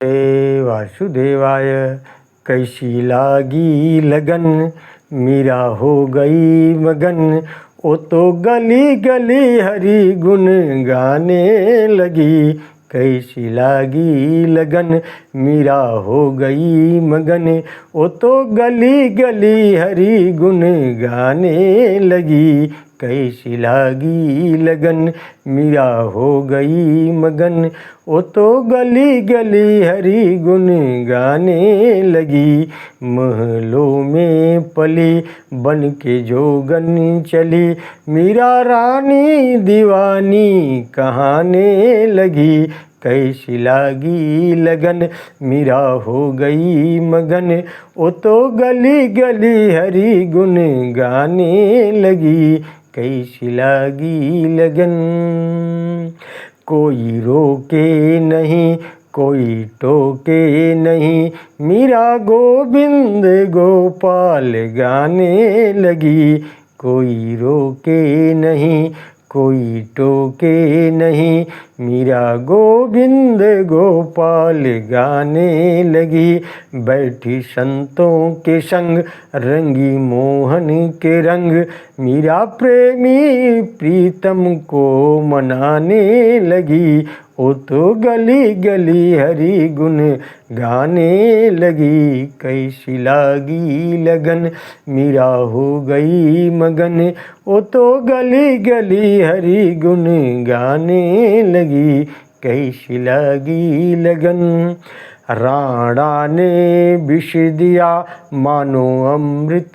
हे वासुदेवाय कैसी लागी लगन, मीरा हो गई मगन। वो तो गली गली हरि गुण गाने लगी। कैसी लागी लगन, मीरा हो गई मगन। वो तो गली गली हरि गुण गाने लगी। कैसी लागी लगन, मीरा हो गई मगन। वो तो गली गली हरि गुण गाने लगी। महलों में पली बन के जोगन चली, मीरा रानी दीवानी कहाने लगी। कैसी लागी लगन, मीरा हो गई मगन। वो तो गली गली हरि गुण गाने लगी। कैसी लागी लगन, कोई रोके नहीं कोई टोके नहीं, मीरा गोविंद गोपाल गाने लगी। कोई रोके नहीं कोई टोके नहीं, मीरा गोविंद गोपाल गाने लगी। बैठी संतों के संग रंगी मोहन के रंग, मीरा प्रेमी प्रीतम को मनाने लगी। वो तो गली गली हरि गुण गाने लगी। कैसी लागी लगन, मीरा हो गई मगन। वो तो गली गली हरि गुण गाने लगी। कैसी लागी लगन, राणा ने विष दिया मानो अमृत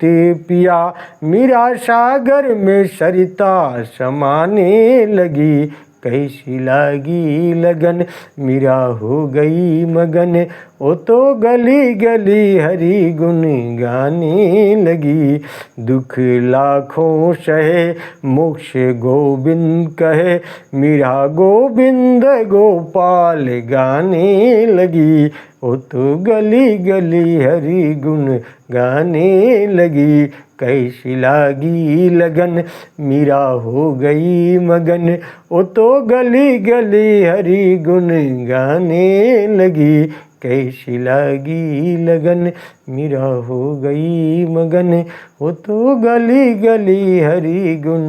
पिया, मीरा सागर में सरिता समाने लगी। कैसी लागी लगन, मीरा हो गई मगन। वो तो गली गली हरि गुण गाने लगी। दुख लाखों सहे मोक्ष गोविंद कहे, मीरा गोविंद गोपाल गाने लगी। वो तो गली गली हरि गुण गाने लगी। कैसी लागी लगन, मीरा हो गई मगन। वो तो गली गली हरि गुण गाने लगी। कैसी लागी लगन, मीरा हो गई मगन। वो तो गली गली हरि गुण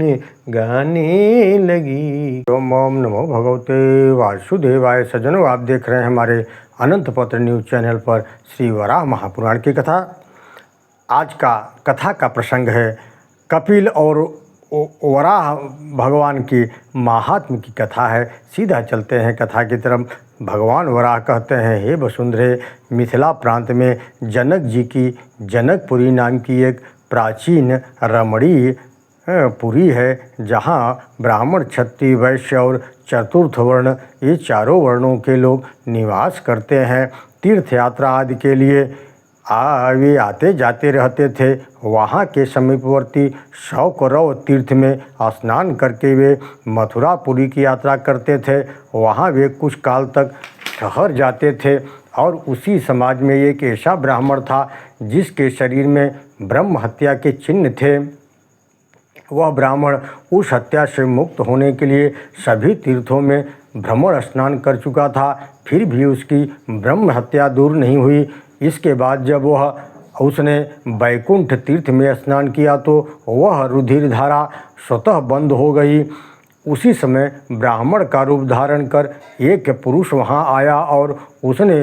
गाने लगी। ओम ओम नमो भगवते वासुदेवाय। सज्जनों, आप देख रहे हैं हमारे अनंत पत्र न्यूज़ चैनल पर श्री वराह महापुराण की कथा। आज का कथा का प्रसंग है कपिल और वराह भगवान की महात्म की कथा है। सीधा चलते हैं कथा की तरफ। भगवान वराह कहते हैं, हे वसुंधरे, मिथिला प्रांत में जनक जी की जनकपुरी नाम की एक प्राचीन रमणीय पुरी है, जहाँ ब्राह्मण, क्षत्रिय, वैश्य और चतुर्थ वर्ण, ये चारों वर्णों के लोग निवास करते हैं। तीर्थ यात्रा आदि के लिए वे आते जाते रहते थे। वहाँ के समीपवर्ती शौकरव तीर्थ में स्नान करके वे मथुरापुरी की यात्रा करते थे। वहाँ वे कुछ काल तक ठहर जाते थे। और उसी समाज में एक ऐसा ब्राह्मण था जिसके शरीर में ब्रह्म हत्या के चिन्ह थे। वह ब्राह्मण उस हत्या से मुक्त होने के लिए सभी तीर्थों में भ्रमण स्नान कर चुका था, फिर भी उसकी ब्रह्म हत्या दूर नहीं हुई। इसके बाद जब उसने बैकुंठ तीर्थ में स्नान किया तो वह रुधिर धारा स्वतः बंद हो गई। उसी समय ब्राह्मण का रूप धारण कर एक पुरुष वहां आया और उसने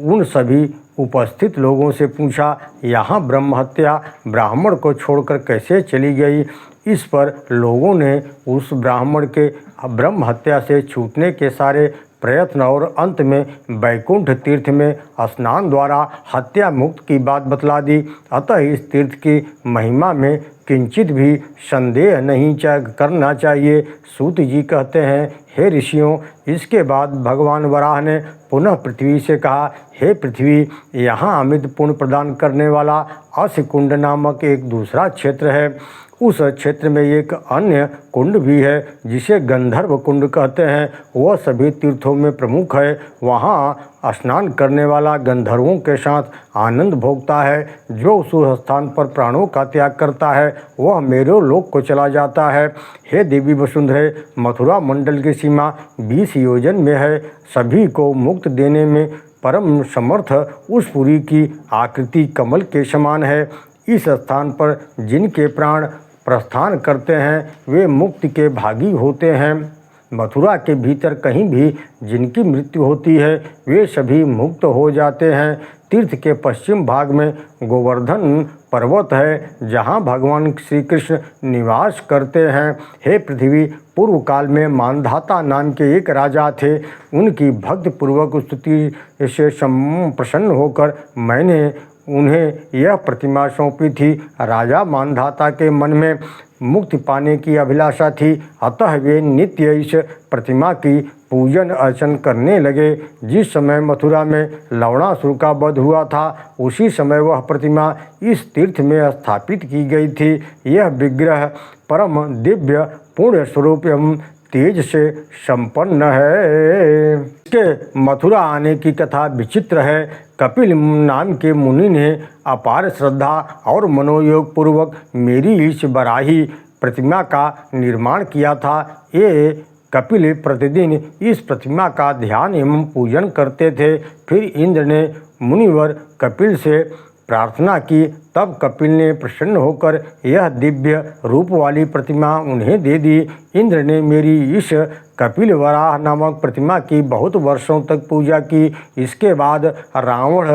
उन सभी उपस्थित लोगों से पूछा, यहाँ ब्रह्म हत्या ब्राह्मण को छोड़कर कैसे चली गई। इस पर लोगों ने उस ब्राह्मण के ब्रह्म हत्या से छूटने के सारे प्रयत्न और अंत में बैकुंठ तीर्थ में स्नान द्वारा हत्या मुक्त की बात बतला दी। अतः इस तीर्थ की महिमा में किंचित भी संदेह नहीं करना चाहिए। सूत जी कहते हैं, हे ऋषियों, इसके बाद भगवान वराह ने पुनः पृथ्वी से कहा, हे पृथ्वी, यहाँ अमित पुण्य प्रदान करने वाला अस्य कुंड नामक एक दूसरा क्षेत्र है। उस क्षेत्र में एक अन्य कुंड भी है जिसे गंधर्व कुंड कहते हैं। वह सभी तीर्थों में प्रमुख है। वहाँ स्नान करने वाला गंधर्वों के साथ आनंद भोगता है। जो उस स्थान पर प्राणों का त्याग करता है वह मेरु लोक को चला जाता है। हे देवी वसुंधरे, मथुरा मंडल की सीमा 20 योजन में है। सभी को मुक्त देने में परम समर्थ उस पुरी की आकृति कमल के समान है। इस स्थान पर जिनके प्राण प्रस्थान करते हैं वे मुक्ति के भागी होते हैं। मथुरा के भीतर कहीं भी जिनकी मृत्यु होती है वे सभी मुक्त हो जाते हैं। तीर्थ के पश्चिम भाग में गोवर्धन पर्वत है जहाँ भगवान श्री कृष्ण निवास करते हैं। हे पृथ्वी, पूर्व काल में मानधाता नाम के एक राजा थे। उनकी भक्ति पूर्वक स्तुति से प्रसन्न होकर मैंने उन्हें यह प्रतिमा सौंपी थी। राजा मानधाता के मन में मुक्ति पाने की अभिलाषा थी, अतः वे नित्य इस प्रतिमा की पूजन अर्चन करने लगे। जिस समय मथुरा में लवणासुर का वध हुआ था उसी समय वह प्रतिमा इस तीर्थ में स्थापित की गई थी। यह विग्रह परम दिव्य पुण्य स्वरूप एवं तेज से संपन्न है। इसके मथुरा आने की कथा विचित्र है। कपिल नाम के मुनि ने अपार श्रद्धा और मनोयोग पूर्वक मेरी इस बराही प्रतिमा का निर्माण किया था। ये कपिल प्रतिदिन इस प्रतिमा का ध्यान एवं पूजन करते थे। फिर इंद्र ने मुनिवर कपिल से प्रार्थना की, तब कपिल ने प्रसन्न होकर यह दिव्य रूप वाली प्रतिमा उन्हें दे दी। इंद्र ने मेरी इस कपिल वराह नामक प्रतिमा की बहुत वर्षों तक पूजा की। इसके बाद रावण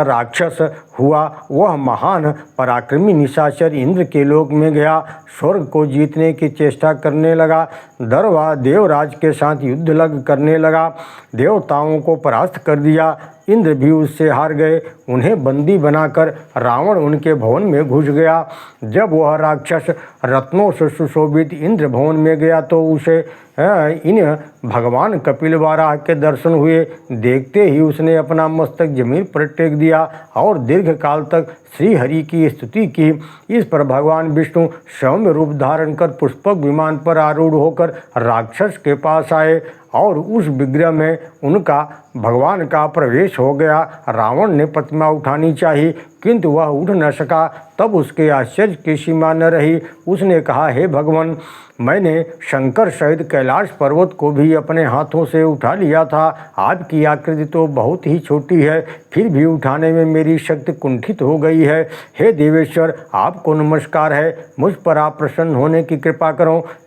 राक्षस हुआ। वह महान पराक्रमी निशाचर इंद्र के लोक में गया, स्वर्ग को जीतने की चेष्टा करने लगा। दरवा देवराज के साथ युद्ध करने लगा, देवताओं को परास्त कर दिया। इंद्र भी उससे हार गए। उन्हें बंदी बनाकर रावण उनके भवन में घुस गया। जब वह राक्षस रत्नों से सुशोभित इंद्र भवन में गया तो उसे इन भगवान कपिल वराह के दर्शन हुए। देखते ही उसने अपना मस्तक जमीन पर टेक दिया और दीर्घ काल तक श्री हरि की स्तुति की। इस पर भगवान विष्णु सौम्य रूप धारण कर पुष्पक विमान पर आरूढ़ होकर राक्षस के पास आए और उस विग्रह में उनका भगवान का प्रवेश हो गया। रावण ने प्रतिमा उठानी चाहिए किंतु वह उठ न सका। तब उसके आश्चर्य की सीमा न रही। उसने कहा, हे भगवान, मैंने शंकर सहित कैलाश पर्वत को भी अपने हाथों से उठा लिया था। आपकी आकृति तो बहुत ही छोटी है, फिर भी उठाने में मेरी शक्ति कुंठित हो गई है। हे देवेश्वर, आपको नमस्कार है। मुझ पर आप प्रसन्न होने की कृपा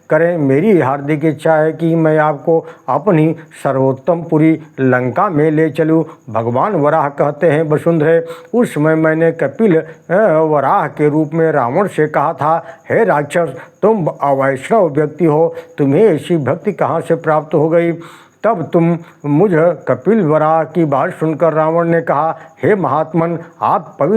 करें। मेरी हार्दिक इच्छा है कि मैं आपको अपनी सर्वोत्तम पुरी लंका में ले चलूं। भगवान वराह कहते हैं, वसुंधरे, उस समय मैंने कपिल वराह के रूप में रावण से कहा था, हे राक्षस, तुम अवैष्णव व्यक्ति हो, तुम्हें ऐसी भक्ति कहाँ से प्राप्त हो गई? तब तुम मुझ कपिल वराह की बात सुनकर रावण ने कहा, हे महात्मन, आपके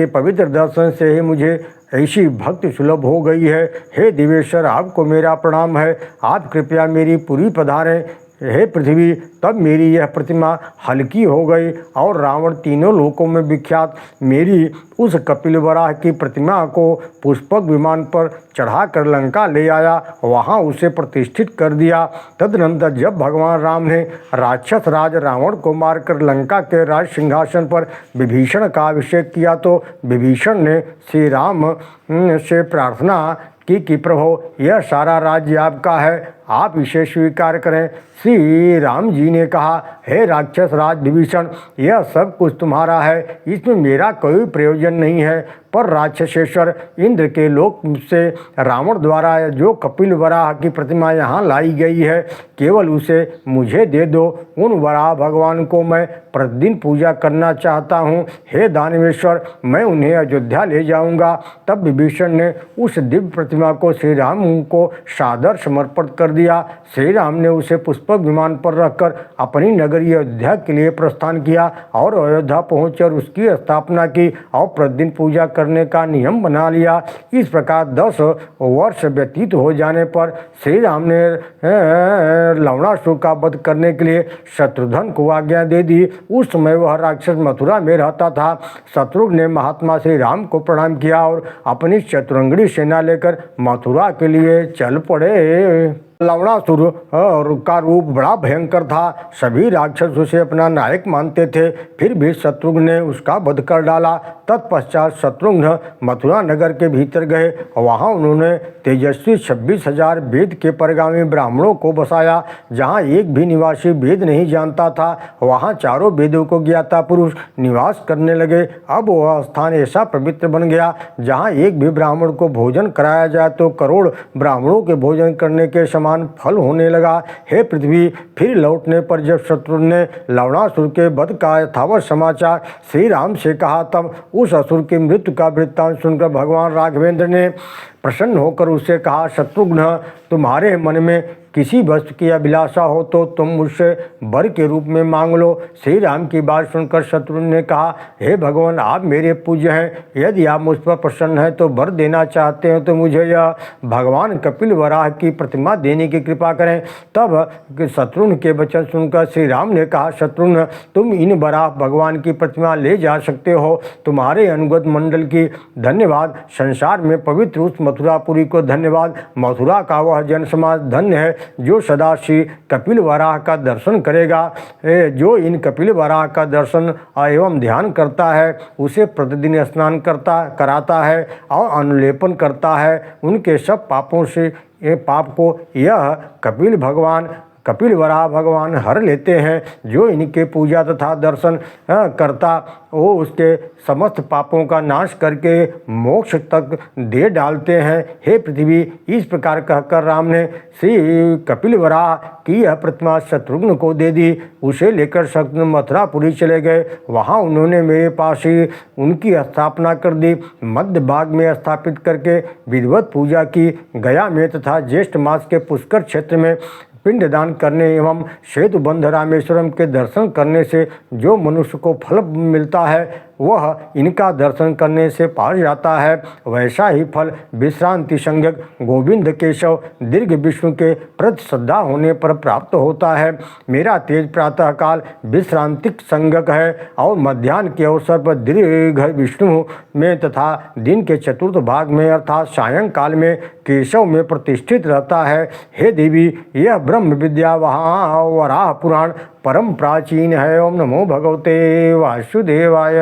पवित्र दर्शन से ही मुझे ऐसी भक्ति सुलभ हो गई है। हे देवेश्वर, आपको मेरा प्रणाम है। आप कृपया मेरी पुरी पधारें। हे पृथ्वी, तब मेरी यह प्रतिमा हल्की हो गई और रावण तीनों लोकों में विख्यात मेरी उस कपिल वराह की प्रतिमा को पुष्पक विमान पर चढ़ाकर लंका ले आया, वहां उसे प्रतिष्ठित कर दिया। तदनंतर जब भगवान राम ने राक्षस राज रावण को मारकर लंका के राज सिंहासन पर विभीषण का अभिषेक किया तो विभीषण ने श्री राम से प्रार्थना कि प्रभु, यह सारा राज्य आपका है, आप इसे स्वीकार करें। श्री राम जी ने कहा, हे राक्षस राज विभीषण, यह सब कुछ तुम्हारा है, इसमें मेरा कोई प्रयोजन नहीं है। पर राक्षसेश्वर इंद्र के लोक से रावण द्वारा जो कपिल वराह की प्रतिमा यहाँ लाई गई है, केवल उसे मुझे दे दो। उन वराह भगवान को मैं प्रतिदिन पूजा करना चाहता हूँ। हे दानवेश्वर, मैं उन्हें अयोध्या ले जाऊँगा। तब विभीषण ने उस दिव्य प्रतिमा को श्री राम को सादर समर्पित कर दिया। श्री राम ने उसे पुष्पक विमान पर रखकर अपनी नगरी अयोध्या के लिए प्रस्थान किया और अयोध्या पहुंचकर उसकी स्थापना की और प्रतिदिन पूजा करने का नियम बना लिया। इस प्रकार 10 वर्ष व्यतीत हो जाने पर श्री राम ने लवणासुर का वध करने के लिए शत्रुघ्न को आज्ञा दे दी। उस समय वह राक्षस मथुरा में रहता था। शत्रुघ्न ने महात्मा श्री राम को प्रणाम किया और अपनी चतुरंगड़ी सेना लेकर मथुरा के लिए चल पड़े। लवणासुर का रूप बड़ा भयंकर था। सभी राक्षस उसे अपना नायक मानते थे, फिर भी शत्रुघ्न ने उसका वध कर डाला। तत्पश्चात शत्रुघ्न मथुरा नगर के भीतर गए। वहां उन्होंने तेजस्वी 26,000 वेद के परगामी ब्राह्मणों को बसाया। जहां एक भी निवासी वेद नहीं जानता था, वहां चारों वेदों को ज्ञाता पुरुष निवास करने लगे। अब वह स्थान ऐसा पवित्र बन गया जहां एक भी ब्राह्मण को भोजन कराया जाए तो करोड़ ब्राह्मणों के भोजन करने के समान फल होने लगा। हे पृथ्वी, फिर लौटने पर जब शत्रुघ्न ने लवणासुर के वध का यथावत समाचार श्री राम से कहा, तब उस असुर की मृत्यु का वृत्तांत सुनकर भगवान राघवेंद्र ने प्रसन्न होकर उससे कहा, शत्रुघ्न, तुम्हारे मन में किसी वस्तु की अभिलाषा हो तो तुम मुझसे वर के रूप में मांग लो। श्री राम की बात सुनकर शत्रुघ्न ने कहा, हे भगवान, आप मेरे पूज्य हैं, यदि आप मुझ पर प्रसन्न हैं तो वर देना चाहते हैं तो मुझे यह भगवान कपिल वराह की प्रतिमा देने की कृपा करें। तब शत्रुघ्न के वचन सुनकर श्री राम ने कहा, शत्रुघ्न, तुम इन वराह भगवान की प्रतिमा ले जा सकते हो। तुम्हारे अनुगत मंडल की धन्यवाद, संसार में पवित्र उस मथुरापुरी को धन्यवाद। मथुरा का वह जन समाज धन्य है जो सदा श्री कपिल वराह का दर्शन करेगा। जो इन कपिल वराह का दर्शन एवं ध्यान करता है, उसे प्रतिदिन स्नान कराता है और अनुलेपन करता है, उनके सब पापों से पाप को यह कपिल वराह भगवान हर लेते हैं। जो इनके पूजा तथा दर्शन करता, वो उसके समस्त पापों का नाश करके मोक्ष तक दे डालते हैं। हे पृथ्वी, इस प्रकार कहकर राम ने श्री कपिल वराह की यह प्रतिमा शत्रुघ्न को दे दी। उसे लेकर शत्रुघ्न मथुरापुरी चले गए। वहाँ उन्होंने मेरे पास ही उनकी स्थापना कर दी। मध्य भाग में स्थापित करके विधिवत पूजा की। गया में तथा ज्येष्ठ मास के पुष्कर क्षेत्र में पिंडदान करने एवं सेतुबंध रामेश्वरम के दर्शन करने से जो मनुष्य को फल मिलता है, वह इनका दर्शन करने से पा जाता है। वैसा ही फल विश्रांति संज्ञक गोविंद केशव दीर्घ विष्णु के प्रति श्रद्धा होने पर प्राप्त होता है। मेरा तेज प्रातःकाल विश्रांतिक संज्ञक है और मध्याह्न के अवसर पर दीर्घ विष्णु में तथा दिन के चतुर्थ भाग में अर्थात सायंकाल में केशव में प्रतिष्ठित रहता है। हे देवी, यह ब्रह्म विद्या वराह पुराण परम प्राचीन है। ओम नमो भगवते वासुदेवाय।